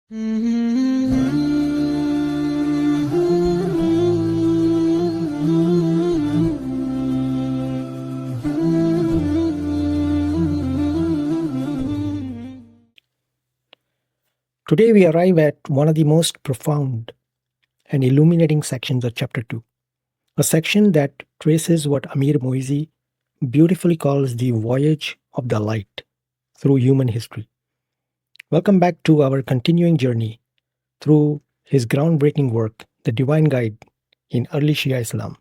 Today we arrive at one of the most profound and illuminating sections of chapter 2, a section that traces what Amir-Moezzi beautifully calls the voyage of the light through human history. Welcome back to our continuing journey through his groundbreaking work, The Divine Guide in Early Shi'ism.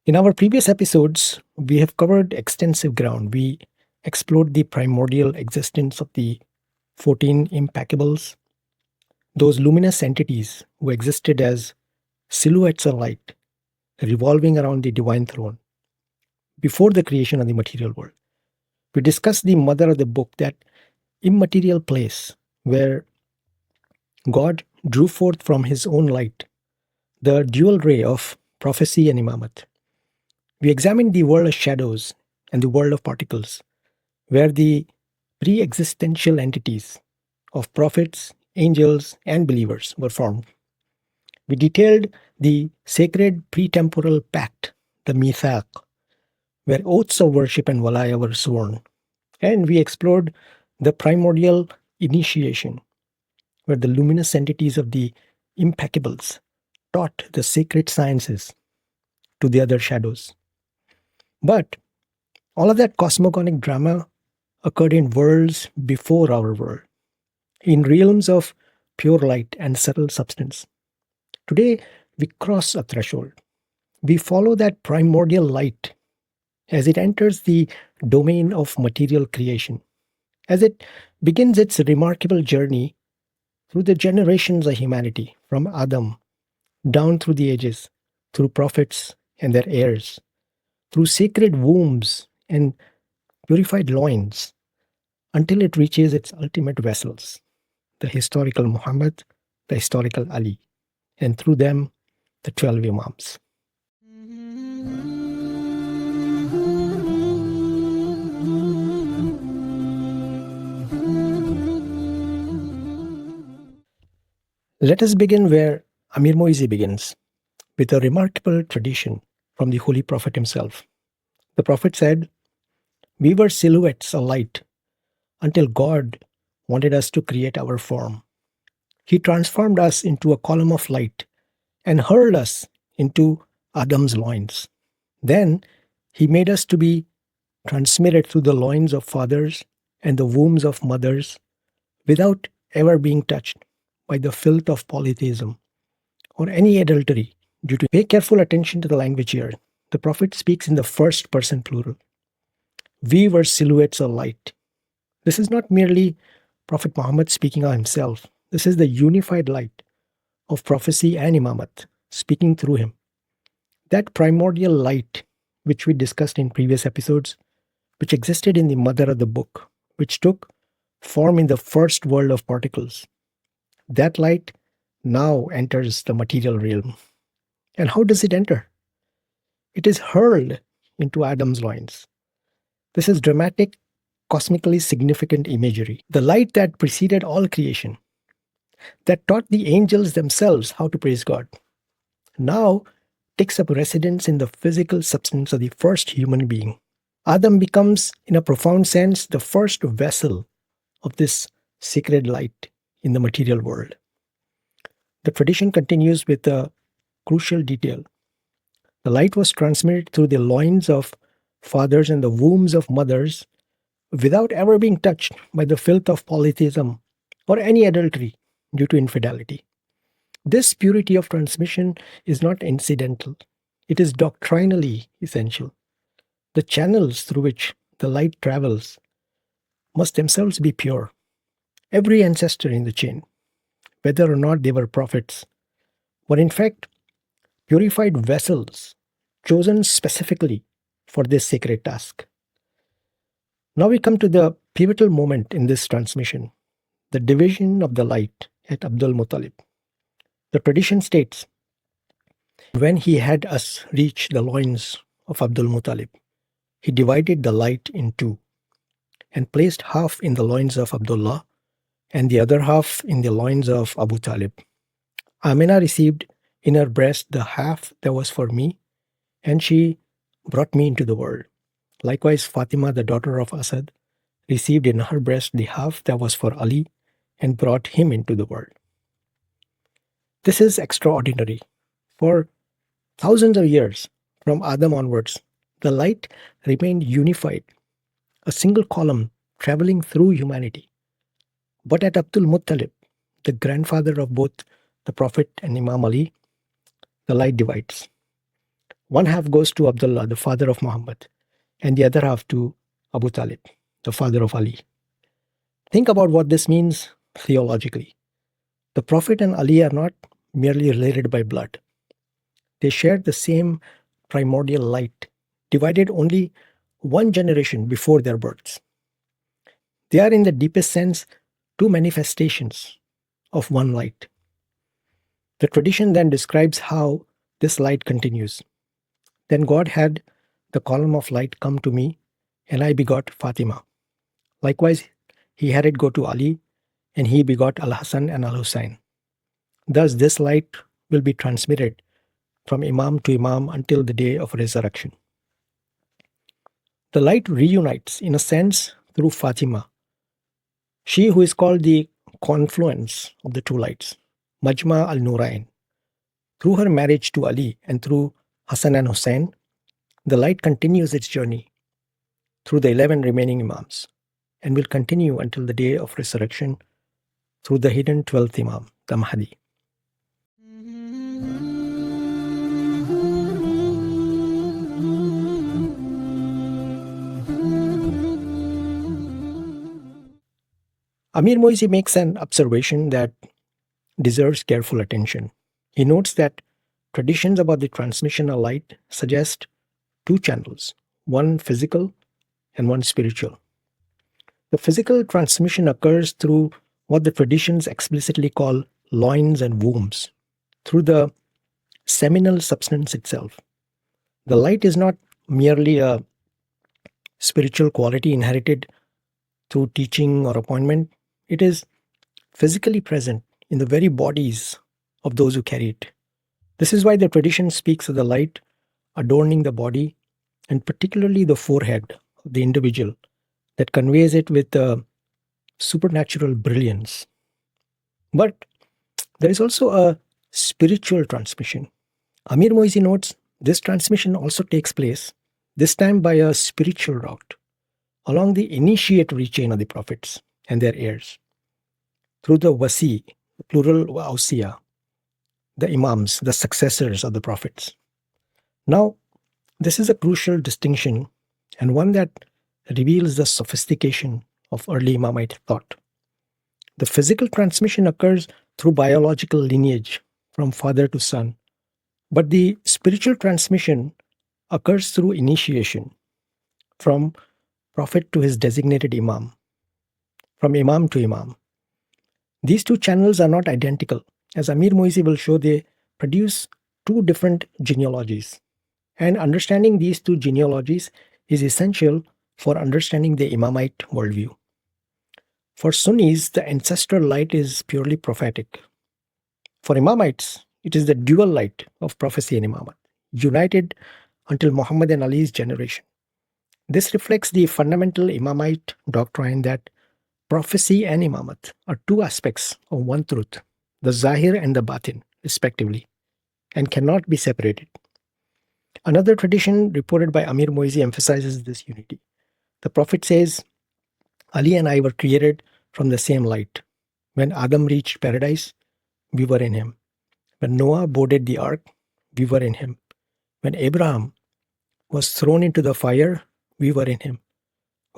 In our previous episodes, we have covered extensive ground. We explored the primordial existence of the 14 impackables, those luminous entities who existed as silhouettes of light revolving around the divine throne before the creation of the material world. We discussed the mother of the book, that immaterial place where God drew forth from his own light the dual ray of prophecy and imamat. We examined the world of shadows and the world of particles, where the pre-existential entities of prophets, angels, and believers were formed. We detailed the sacred pre-temporal pact, the mithaq, where oaths of worship and walaya were sworn. And we explored the primordial initiation, where the luminous entities of the impackables taught the sacred sciences to the other shadows. But all of that cosmogonic drama occurred in worlds before our world, in realms of pure light and subtle substance. Today, we cross a threshold. We follow that primordial light as it enters the domain of material creation, as it begins its remarkable journey through the generations of humanity, from Adam down through the ages, through prophets and their heirs, through sacred wombs and purified loins, until it reaches its ultimate vessels, the historical Muhammad, the historical Ali, and through them, the 12 Imams. Let us begin where Amir-Moezzi begins, with a remarkable tradition from the Holy Prophet himself. The Prophet said, "We were silhouettes of light until God wanted us to create our form. He transformed us into a column of light and hurled us into Adam's loins. Then he made us to be transmitted through the loins of fathers and the wombs of mothers without ever being touched by the filth of polytheism or any adultery due to..." Pay careful attention to the language here. The Prophet speaks in the first person plural. We were silhouettes of light. This is not merely Prophet Muhammad speaking of himself. This is the unified light of prophecy and imamat speaking through him. That primordial light, which we discussed in previous episodes, which existed in the mother of the book, which took form in the first world of particles, that light now enters the material realm. And how does it enter? It is hurled into Adam's loins. This is dramatic, cosmically significant imagery. The light that preceded all creation, that taught the angels themselves how to praise God, now takes up residence in the physical substance of the first human being. Adam becomes, in a profound sense, the first vessel of this sacred light in the material world. The tradition continues with a crucial detail. The light was transmitted through the loins of fathers and the wombs of mothers without ever being touched by the filth of polytheism or any adultery due to infidelity. This purity of transmission is not incidental. It is doctrinally essential. The channels through which the light travels must themselves be pure. Every ancestor in the chain, whether or not they were prophets, were in fact purified vessels chosen specifically for this sacred task. Now we come to the pivotal moment in this transmission, the division of the light at Abdul Muttalib. The tradition states, when he had us reach the loins of Abdul Muttalib, he divided the light in two and placed half in the loins of Abdullah and the other half in the loins of Abu Talib. Amina received in her breast the half that was for me, and she brought me into the world. Likewise, Fatima, the daughter of Asad, received in her breast the half that was for Ali and brought him into the world. This is extraordinary. For thousands of years, from Adam onwards, the light remained unified, a single column traveling through humanity. But at Abdul Muttalib, the grandfather of both the Prophet and Imam Ali, the light divides. One half goes to Abdullah, the father of Muhammad, and the other half to Abu Talib, the father of Ali. Think about what this means theologically. The Prophet and Ali are not merely related by blood. They share the same primordial light, divided only one generation before their births. They are, in the deepest sense, two manifestations of one light. The tradition then describes how this light continues. Then God had the column of light come to me, and I begot Fatima. Likewise, he had it go to Ali, and he begot Al-Hasan and Al-Hussein. Thus, this light will be transmitted from Imam to Imam until the day of resurrection. The light reunites, in a sense, through Fatima, she who is called the confluence of the two lights, Majma al-Nurain. Through her marriage to Ali and through Hassan and Hussein, the light continues its journey through the 11 remaining Imams and will continue until the day of resurrection through the hidden 12th Imam, the Mahdi. Amir-Moezzi makes an observation that deserves careful attention. He notes that traditions about the transmission of light suggest two channels, one physical and one spiritual. The physical transmission occurs through what the traditions explicitly call loins and wombs, through the seminal substance itself. The light is not merely a spiritual quality inherited through teaching or appointment. It is physically present in the very bodies of those who carry it. This is why the tradition speaks of the light adorning the body and particularly the forehead of the individual that conveys it with a supernatural brilliance. But there is also a spiritual transmission. Amir-Moezzi notes this transmission also takes place, this time by a spiritual route, along the initiatory chain of the prophets and their heirs, through the Wasi, plural Wasiyya, the Imams, the successors of the prophets. Now, this is a crucial distinction and one that reveals the sophistication of early Imamite thought. The physical transmission occurs through biological lineage from father to son, but the spiritual transmission occurs through initiation from prophet to his designated Imam, from Imam to Imam. These two channels are not identical. As Amir-Moezzi will show, they produce two different genealogies. And understanding these two genealogies is essential for understanding the Imamite worldview. For Sunnis, the ancestral light is purely prophetic. For Imamites, it is the dual light of prophecy and Imamat, united until Muhammad and Ali's generation. This reflects the fundamental Imamite doctrine that prophecy and Imamat are two aspects of one truth, the Zahir and the Batin, respectively, and cannot be separated. Another tradition reported by Amir-Moezzi emphasizes this unity. The Prophet says, Ali and I were created from the same light. When Adam reached paradise, we were in him. When Noah boarded the ark, we were in him. When Abraham was thrown into the fire, we were in him.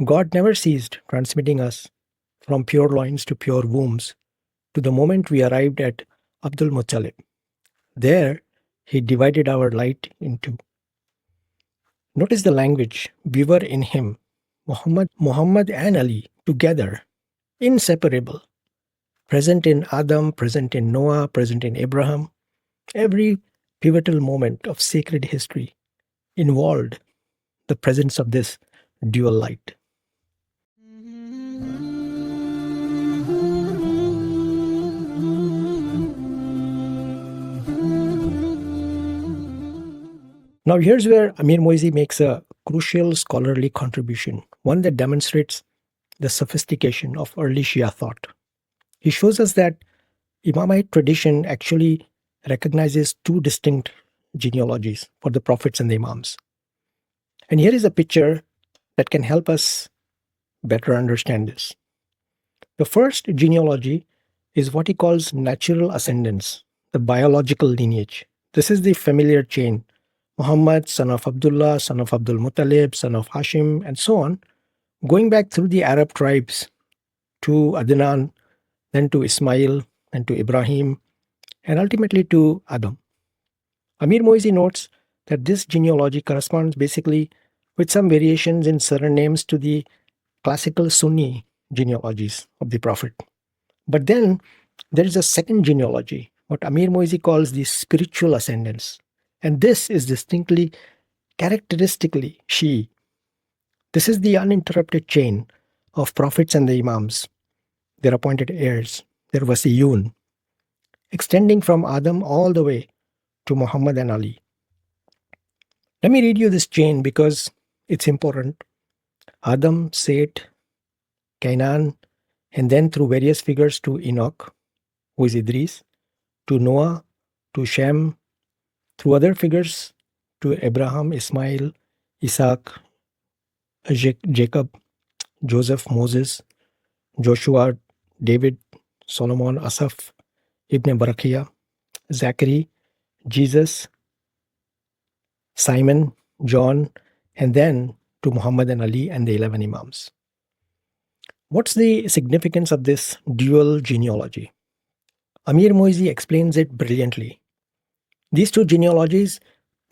God never ceased transmitting us from pure loins to pure wombs to the moment we arrived at Abdul Muttalib. There, he divided our light in two. Notice the language. We were in him. Muhammad and Ali together, inseparable. Present in Adam, present in Noah, present in Abraham. Every pivotal moment of sacred history involved the presence of this dual light. Now, here's where Amir-Moezzi makes a crucial scholarly contribution, one that demonstrates the sophistication of early Shia thought. He shows us that Imamite tradition actually recognizes two distinct genealogies for the prophets and the Imams. And here is a picture that can help us better understand this. The first genealogy is what he calls natural ascendance, the biological lineage. This is the familiar chain. Muhammad, son of Abdullah, son of Abdul Muttalib, son of Hashim, and so on, going back through the Arab tribes to Adnan, then to Ismail, and to Ibrahim, and ultimately to Adam. Amir-Moezzi notes that this genealogy corresponds basically with some variations in surnames to the classical Sunni genealogies of the Prophet. But then there is a second genealogy, what Amir-Moezzi calls the spiritual ascendance. And this is distinctly, characteristically Shi'i. This is the uninterrupted chain of prophets and the Imams, their appointed heirs, their Wasiyyun, extending from Adam all the way to Muhammad and Ali. Let me read you this chain because it's important. Adam, Seth, Canaan, and then through various figures to Enoch, who is Idris, to Noah, to Shem, through other figures to Abraham, Ismail, Isaac, Jacob, Joseph, Moses, Joshua, David, Solomon, Asaph, Ibn Barakiah, Zachary, Jesus, Simon, John, and then to Muhammad and Ali and the 11 Imams. What's the significance of this dual genealogy? Amir-Moezzi explains it brilliantly. These two genealogies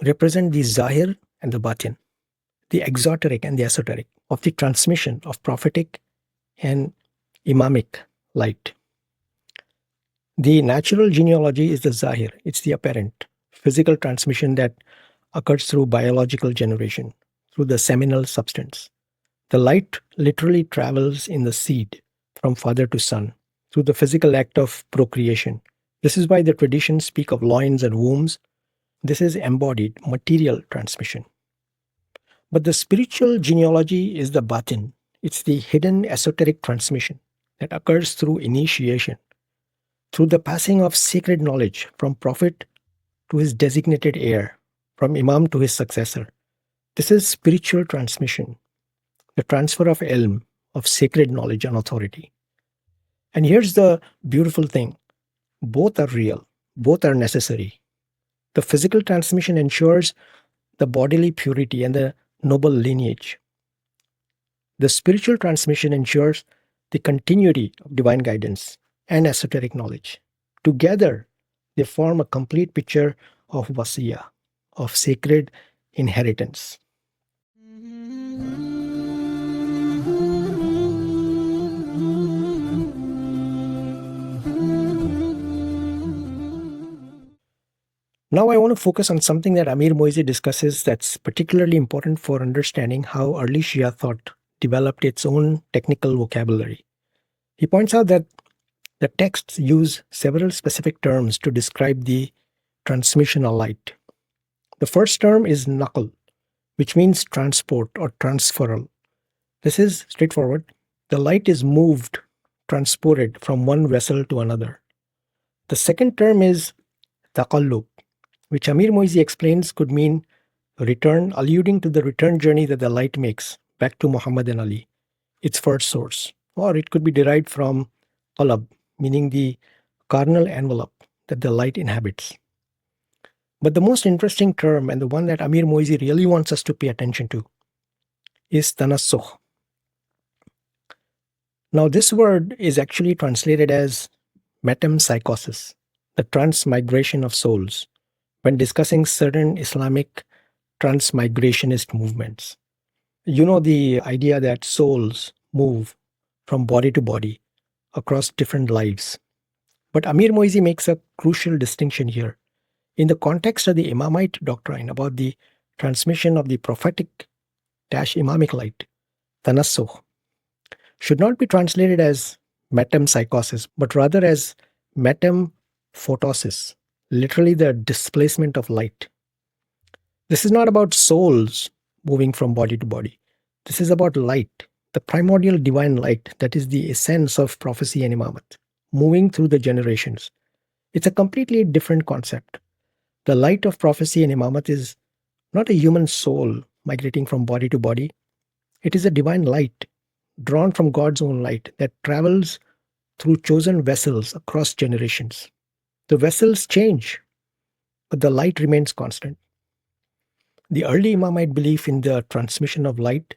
represent the Zahir and the Batin, the exoteric and the esoteric of the transmission of prophetic and imamic light. The natural genealogy is the Zahir, it's the apparent, physical transmission that occurs through biological generation, through the seminal substance. The light literally travels in the seed from father to son through the physical act of procreation. This is why the traditions speak of loins and wombs. This is embodied material transmission. But the spiritual genealogy is the batin. It's the hidden esoteric transmission that occurs through initiation, through the passing of sacred knowledge from prophet to his designated heir, from imam to his successor. This is spiritual transmission, the transfer of ilm, of sacred knowledge and authority. And here's the beautiful thing. Both are real. Both are necessary. The physical transmission ensures the bodily purity and the noble lineage. The spiritual transmission ensures the continuity of divine guidance and esoteric knowledge. Together, they form a complete picture of Wasiyya, of sacred inheritance. Now I want to focus on something that Amir-Moezzi discusses that's particularly important for understanding how early Shia thought developed its own technical vocabulary. He points out that the texts use several specific terms to describe the transmission of light. The first term is naql, which means transport or transferal. This is straightforward. The light is moved, transported from one vessel to another. The second term is taqallub, which Amir-Moezzi explains could mean return, alluding to the return journey that the light makes back to Muhammad and Ali, its first source. Or it could be derived from qalab, meaning the carnal envelope that the light inhabits. But the most interesting term, and the one that Amir-Moezzi really wants us to pay attention to, is Tanaasukh. Now, this word is actually translated as Metempsychosis, the transmigration of souls, when discussing certain Islamic transmigrationist movements. You know the idea that souls move from body to body across different lives. But Amir-Moezzi makes a crucial distinction here. In the context of the Imamite doctrine about the transmission of the prophetic imamic light, Tanaasukh should not be translated as metempsychosis, but rather as metemphotosis, literally the displacement of light. This is not about souls moving from body to body. This is about light, the primordial divine light that is the essence of prophecy and imamat, moving through the generations. It's a completely different concept. The light of prophecy and imamat is not a human soul migrating from body to body. It is a divine light drawn from God's own light that travels through chosen vessels across generations. The vessels change, but the light remains constant. The early Imamite belief in the transmission of light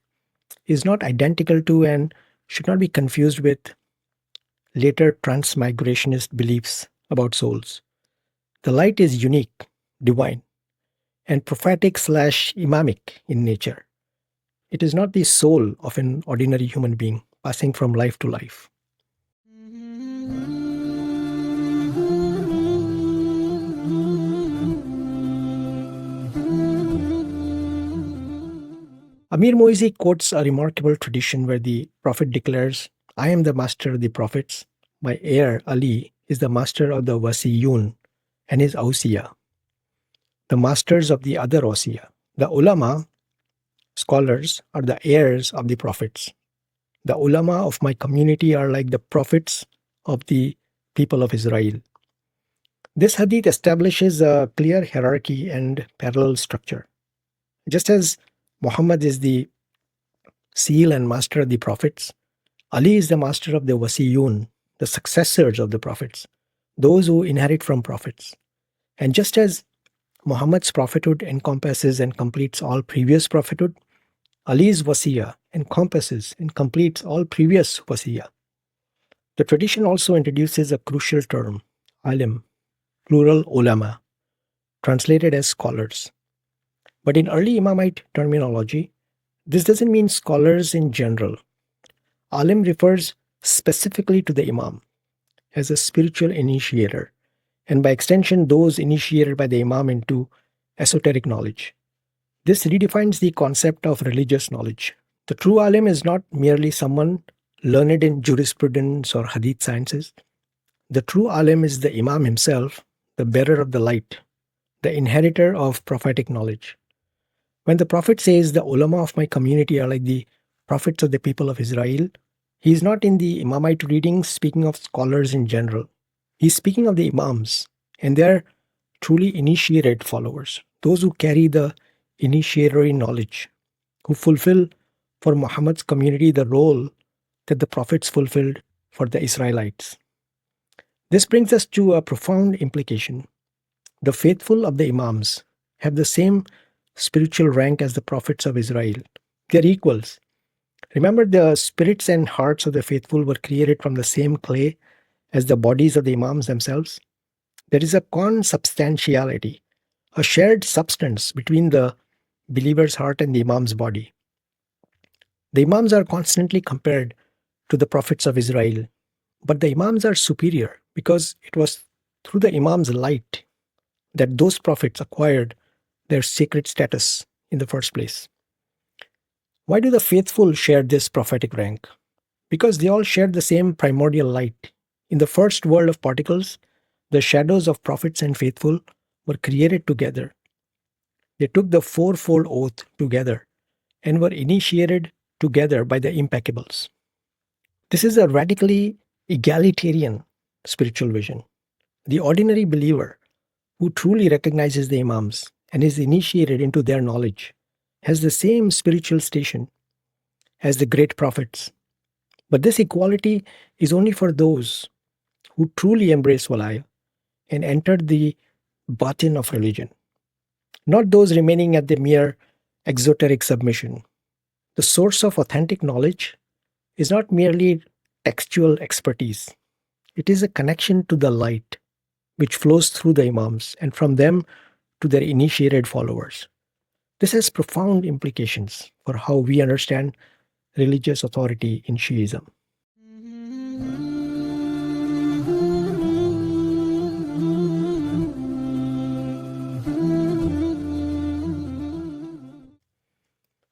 is not identical to and should not be confused with later transmigrationist beliefs about souls. The light is unique, divine, and prophetic/imamic in nature. It is not the soul of an ordinary human being passing from life to life. Amir-Moezzi quotes a remarkable tradition where the Prophet declares, I am the master of the prophets. My heir, Ali, is the master of the Wasiyyun and his Wasiyya, the masters of the other Wasiyya. The ulama, scholars, are the heirs of the prophets. The ulama of my community are like the prophets of the people of Israel. This hadith establishes a clear hierarchy and parallel structure. Just as Muhammad is the seal and master of the prophets, Ali is the master of the Wasiyun, the successors of the prophets, those who inherit from prophets. And just as Muhammad's prophethood encompasses and completes all previous prophethood, Ali's Wasiyya encompasses and completes all previous Wasiyya. The tradition also introduces a crucial term, alim, plural ulama, translated as scholars. But in early Imamite terminology, this doesn't mean scholars in general. Alim refers specifically to the Imam as a spiritual initiator, and by extension, those initiated by the Imam into esoteric knowledge. This redefines the concept of religious knowledge. The true alim is not merely someone learned in jurisprudence or hadith sciences. The true alim is the Imam himself, the bearer of the light, the inheritor of prophetic knowledge. When the Prophet says the ulama of my community are like the prophets of the people of Israel, he is not in the Imamite readings speaking of scholars in general. He is speaking of the Imams, and they are truly initiated followers, those who carry the initiatory knowledge, who fulfill for Muhammad's community the role that the prophets fulfilled for the Israelites. This brings us to a profound implication. The faithful of the Imams have the same spiritual rank as the prophets of Israel. They are equals. Remember, the spirits and hearts of the faithful were created from the same clay as the bodies of the Imams themselves. There is a consubstantiality, a shared substance between the believer's heart and the Imam's body. The Imams are constantly compared to the prophets of Israel, but the Imams are superior because it was through the Imam's light that those prophets acquired their sacred status in the first place. Why do the faithful share this prophetic rank? Because they all share the same primordial light. In the first world of particles, the shadows of prophets and faithful were created together. They took the fourfold oath together and were initiated together by the impeccables. This is a radically egalitarian spiritual vision. The ordinary believer who truly recognizes the Imams and is initiated into their knowledge has the same spiritual station as the great prophets. But this equality is only for those who truly embrace Walaya and enter the batin of religion, not those remaining at the mere exoteric submission. The source of authentic knowledge is not merely textual expertise. It is a connection to the light which flows through the Imams and from them to their initiated followers. This has profound implications for how we understand religious authority in Shi'ism.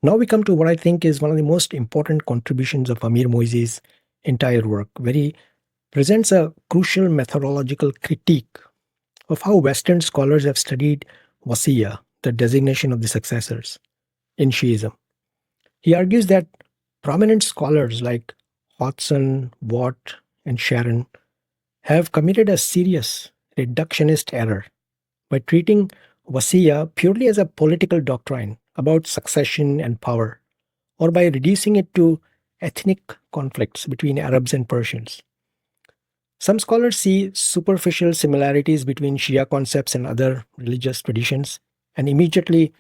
Now we come to what I think is one of the most important contributions of Amir-Moezzi's entire work, where he presents a crucial methodological critique of how Western scholars have studied Wasiyya, the designation of the successors in Shi'ism. He argues that prominent scholars like Hodgson, Watt, and Sharon have committed a serious reductionist error by treating Wasiyya purely as a political doctrine about succession and power, or by reducing it to ethnic conflicts between Arabs and Persians. Some scholars see superficial similarities between Shia concepts and other religious traditions and immediately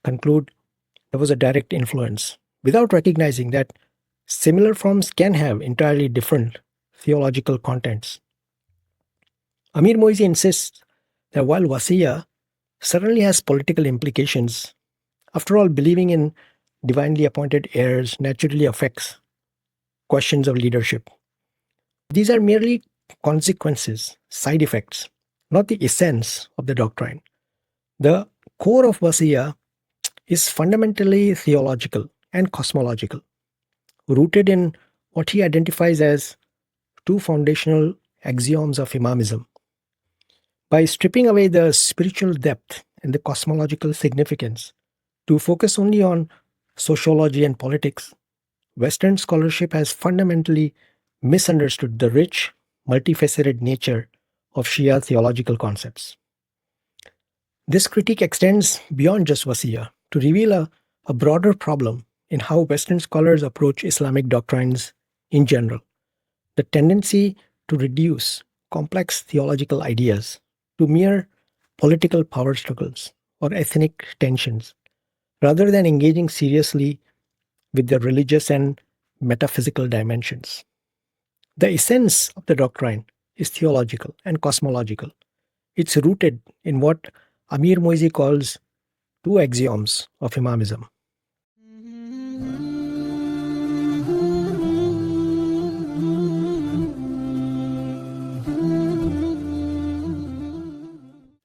conclude there was a direct influence, without recognizing that similar forms can have entirely different theological contents. Amir-Moezzi insists that while Wasiyya certainly has political implications, after all, believing in divinely appointed heirs naturally affects questions of leadership. These are merely consequences, side effects, not the essence of the doctrine. The core of Wasiyya is fundamentally theological and cosmological, rooted in what he identifies as two foundational axioms of Imamism. By stripping away the spiritual depth and the cosmological significance to focus only on sociology and politics, Western scholarship has fundamentally misunderstood the rich, multifaceted nature of Shia theological concepts. This critique extends beyond just Wasiyya to reveal a broader problem in how Western scholars approach Islamic doctrines in general: the tendency to reduce complex theological ideas to mere political power struggles or ethnic tensions, rather than engaging seriously with the religious and metaphysical dimensions. The essence of the doctrine is theological and cosmological. It's rooted in what Amir-Moezzi calls two axioms of Imamism.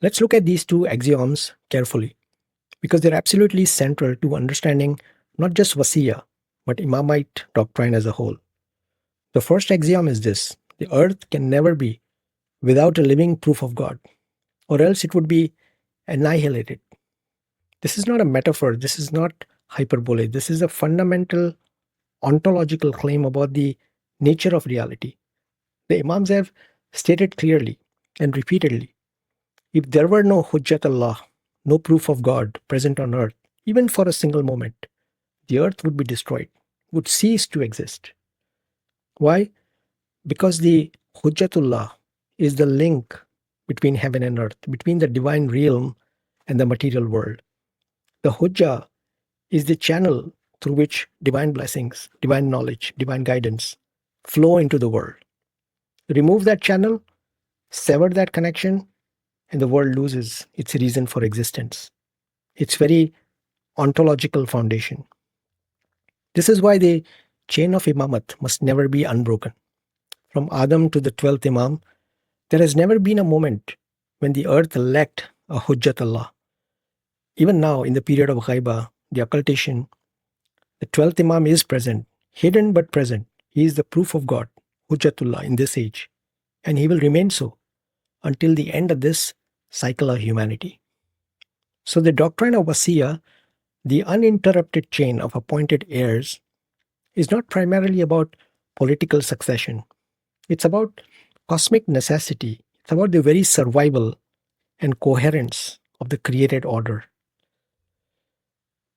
Let's look at these two axioms carefully, because they're absolutely central to understanding not just Wasiyya, but Imamite doctrine as a whole. The first axiom is this: the earth can never be without a living proof of God, or else it would be annihilated. This is not a metaphor, this is not hyperbole, this is a fundamental ontological claim about the nature of reality. The Imams have stated clearly and repeatedly, if there were no Hujjatullah, no proof of God present on earth, even for a single moment, the earth would be destroyed, would cease to exist. Why? Because the Hujjatullah is the link between heaven and earth, between the divine realm and the material world. The Hujjah is the channel through which divine blessings, divine knowledge, divine guidance flow into the world. Remove that channel, sever that connection, and the world loses its reason for existence, its very ontological foundation. This is why the chain of Imamat must never be unbroken. From Adam to the 12th Imam, there has never been a moment when the earth lacked a Hujjatullah. Even now, in the period of Ghaiba, the occultation, the 12th Imam is present, hidden but present. He is the proof of God, Hujjatullah, in this age, and he will remain so until the end of this cycle of humanity. So the doctrine of Wasiyya, the uninterrupted chain of appointed heirs, is not primarily about political succession. It's about cosmic necessity. It's about the very survival and coherence of the created order.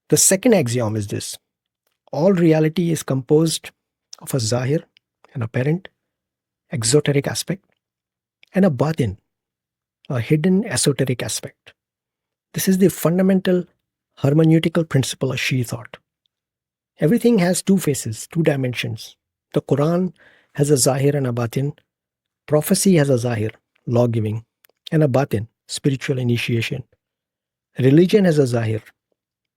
The second axiom is this: all reality is composed of a zahir, an apparent, exoteric aspect, and a batin, a hidden esoteric aspect. This is the fundamental hermeneutical principle of Shia thought. Everything has two faces, two dimensions. The Quran has a zahir and a batin. Prophecy has a zahir, law giving, and a batin, spiritual initiation. Religion has a zahir,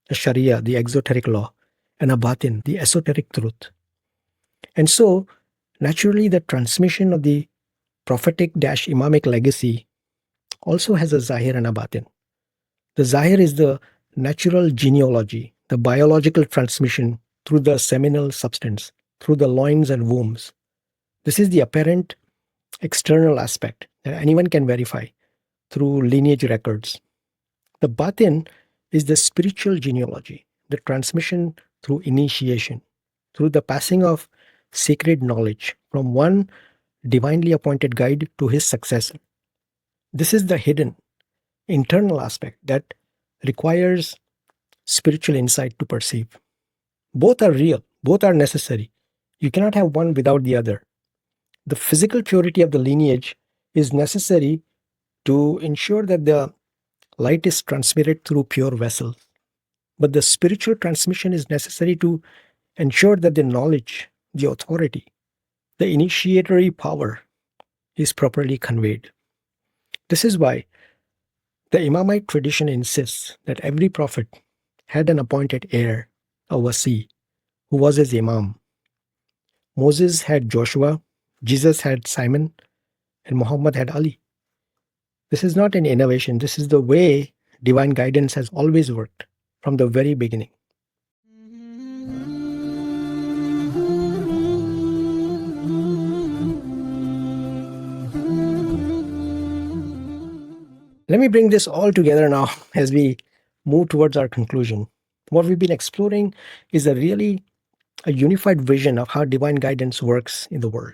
a sharia, the exoteric law, and a batin, the esoteric truth. And so, naturally, the transmission of the prophetic-imamic legacy also has a zahir and a batin. The zahir is the natural genealogy, the biological transmission through the seminal substance, through the loins and wombs. This is the apparent external aspect that anyone can verify through lineage records. The batin is the spiritual genealogy, the transmission through initiation, through the passing of sacred knowledge from one divinely appointed guide to his successor. This is the hidden, internal aspect that requires spiritual insight to perceive. Both are real, both are necessary. You cannot have one without the other. The physical purity of the lineage is necessary to ensure that the light is transmitted through pure vessels. But the spiritual transmission is necessary to ensure that the knowledge, the authority, the initiatory power is properly conveyed. This is why the Imamite tradition insists that every prophet had an appointed heir, a Wasi, who was his Imam. Moses had Joshua, Jesus had Simon, and Muhammad had Ali. This is not an innovation, this is the way divine guidance has always worked from the very beginning. Let me bring this all together now as we move towards our conclusion. What we've been exploring is a unified vision of how divine guidance works in the world.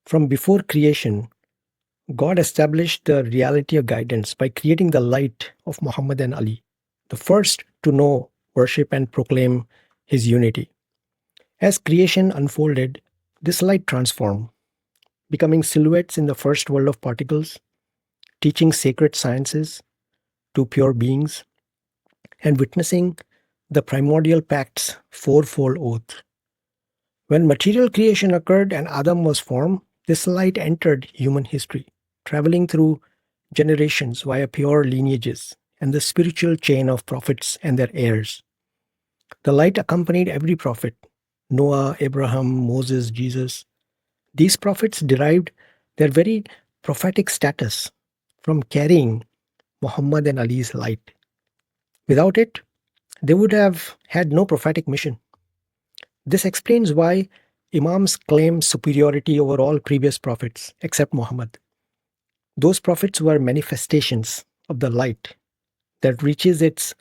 From before creation, God established the reality of guidance by creating the light of Muhammad and Ali, the first to know, worship, and proclaim his unity. As creation unfolded, this light transformed, becoming silhouettes in the first world of particles, teaching sacred sciences to pure beings, and witnessing the primordial pact's fourfold oath. When material creation occurred and Adam was formed, this light entered human history, traveling through generations via pure lineages and the spiritual chain of prophets and their heirs. The light accompanied every prophet: Noah, Abraham, Moses, Jesus. These prophets derived their very prophetic status from carrying Muhammad and Ali's light. Without it, they would have had no prophetic mission. This explains why Imams claim superiority over all previous prophets except Muhammad. Those prophets were manifestations of the light that reaches its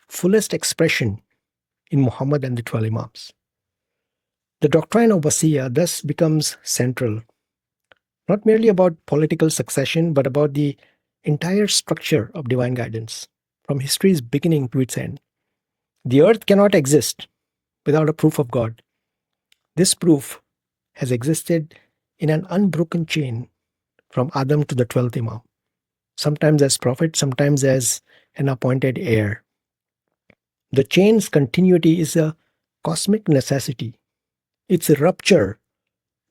fullest expression in Muhammad and the 12 Imams. The doctrine of Wasiyya thus becomes central, not merely about political succession, but about the entire structure of divine guidance, from history's beginning to its end. The earth cannot exist without a proof of God. This proof has existed in an unbroken chain from Adam to the 12th Imam, sometimes as prophet, sometimes as an appointed heir. The chain's continuity is a cosmic necessity. Its rupture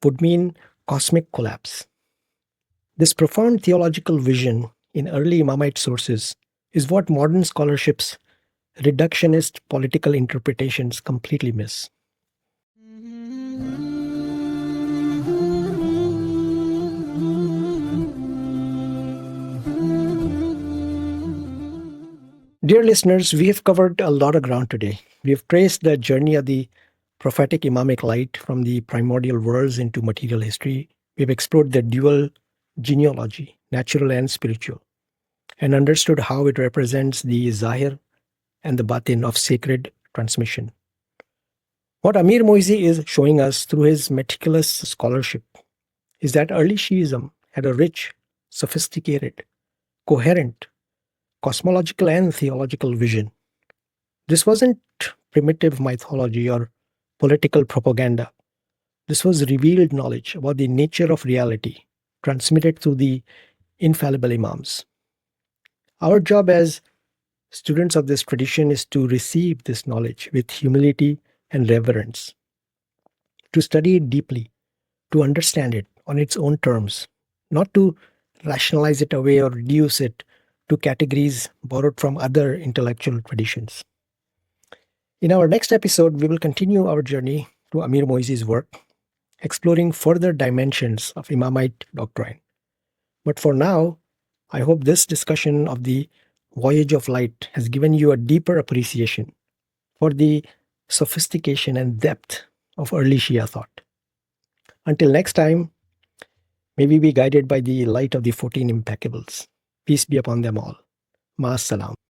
would mean cosmic collapse. This profound theological vision in early Imamite sources is what modern scholarship's reductionist political interpretations completely miss. Dear listeners, we have covered a lot of ground today. We have traced the journey of the prophetic Imamic light from the primordial worlds into material history. We have explored the dual genealogy, natural and spiritual, and understood how it represents the Zahir and the Batin of sacred transmission. What Amir-Moezzi is showing us through his meticulous scholarship is that early Shi'ism had a rich, sophisticated, coherent, cosmological and theological vision. This wasn't primitive mythology or political propaganda. This was revealed knowledge about the nature of reality, transmitted through the infallible Imams. Our job as students of this tradition is to receive this knowledge with humility and reverence, to study it deeply, to understand it on its own terms, not to rationalize it away or reduce it to categories borrowed from other intellectual traditions. In our next episode, we will continue our journey to Amir-Moezzi's work, exploring further dimensions of Imamite doctrine. But for now, I hope this discussion of the Voyage of Light has given you a deeper appreciation for the sophistication and depth of early Shia thought. Until next time, may we be guided by the light of the 14 impeccables. Peace be upon them all. Ma'as salam.